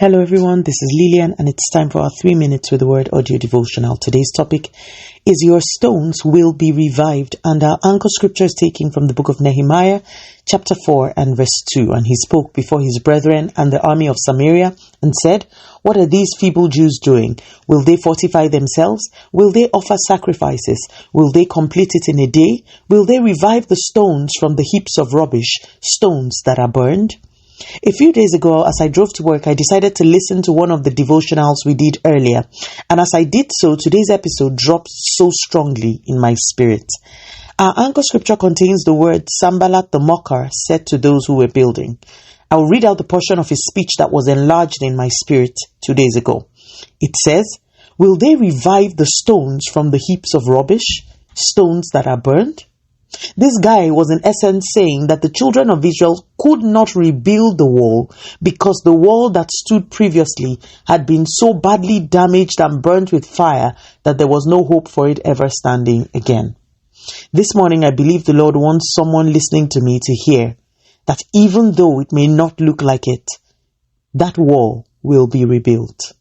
Hello everyone, this is Lillian and it's time for our 3 minutes with the word audio devotional. Today's topic is your stones will be revived, and our anchor scripture is taken from the book of Nehemiah chapter 4 and verse 2. And he spoke before his brethren and the army of Samaria and said, "What are these feeble Jews doing? Will they fortify themselves? Will they offer sacrifices? Will they complete it in a day? Will they revive the stones from the heaps of rubbish, stones that are burned?" A few days ago, as I drove to work, I decided to listen to one of the devotionals we did earlier. And as I did so, today's episode dropped so strongly in my spirit. Our anchor scripture contains the word Sanballat the mocker said to those who were building. I will read out the portion of his speech that was enlarged in my spirit 2 days ago. It says, "Will they revive the stones from the heaps of rubbish, stones that are burned?" This guy was in essence saying that the children of Israel could not rebuild the wall because the wall that stood previously had been so badly damaged and burnt with fire that there was no hope for it ever standing again. This morning, I believe the Lord wants someone listening to me to hear that even though it may not look like it, that wall will be rebuilt.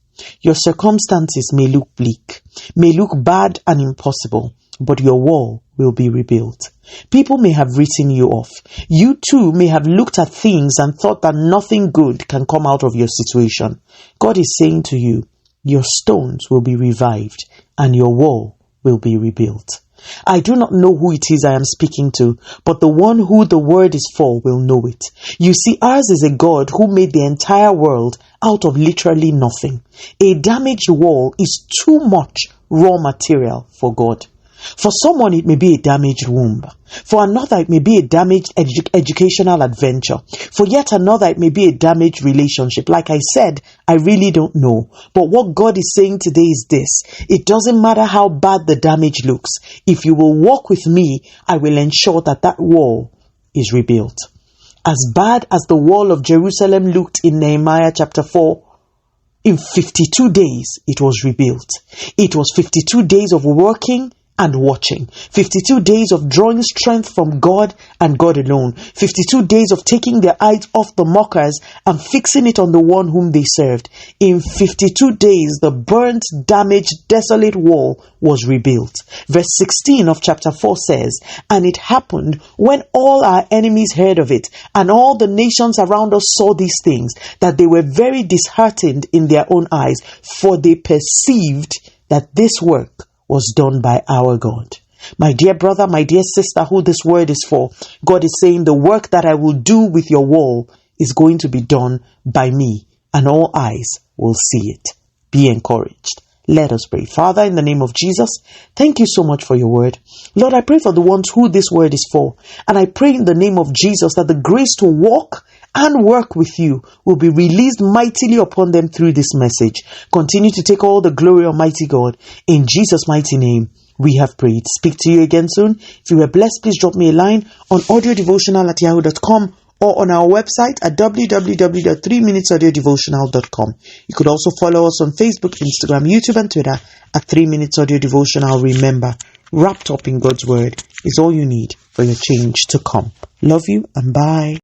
Your circumstances may look bleak, may look bad and impossible, but your wall will be rebuilt. People may have written you off. You too may have looked at things and thought that nothing good can come out of your situation. God is saying to you, your stones will be revived and your wall will be rebuilt. I do not know who it is I am speaking to, but the one who the word is for will know it. You see, ours is a God who made the entire world out of literally nothing. A damaged wall is too much raw material for God. For someone, it may be a damaged womb. For another, it may be a damaged educational adventure. For yet another, it may be a damaged relationship. Like I said, I really don't know. But what God is saying today is this: it doesn't matter how bad the damage looks. If you will walk with me, I will ensure that that wall is rebuilt. As bad as the wall of Jerusalem looked in Nehemiah chapter 4, in 52 days, it was rebuilt. It was 52 days of working and watching. 52 days of drawing strength from God and God alone. 52 days of taking their eyes off the mockers and fixing it on the one whom they served. In 52 days, the burnt, damaged, desolate wall was rebuilt. Verse 16 of chapter 4 says, "And it happened when all our enemies heard of it, and all the nations around us saw these things, that they were very disheartened in their own eyes, for they perceived that this work was done by our God." My dear brother, my dear sister, who this word is for, God is saying the work that I will do with your wall is going to be done by me, and all eyes will see it. Be encouraged. Let us pray. Father, in the name of Jesus, thank you so much for your word. Lord, I pray for the ones who this word is for, and I pray in the name of Jesus that the grace to walk and work with you will be released mightily upon them through this message. Continue to take all the glory, Almighty God. In Jesus' mighty name, we have prayed. Speak to you again soon. If you were blessed, please drop me a line on audiodevotional@yahoo.com or on our website at www.3minutesaudiodevotional.com. You could also follow us on Facebook, Instagram, YouTube, and Twitter at 3 Minutes Audio Devotional. Remember, wrapped up in God's word is all you need for your change to come. Love you and bye.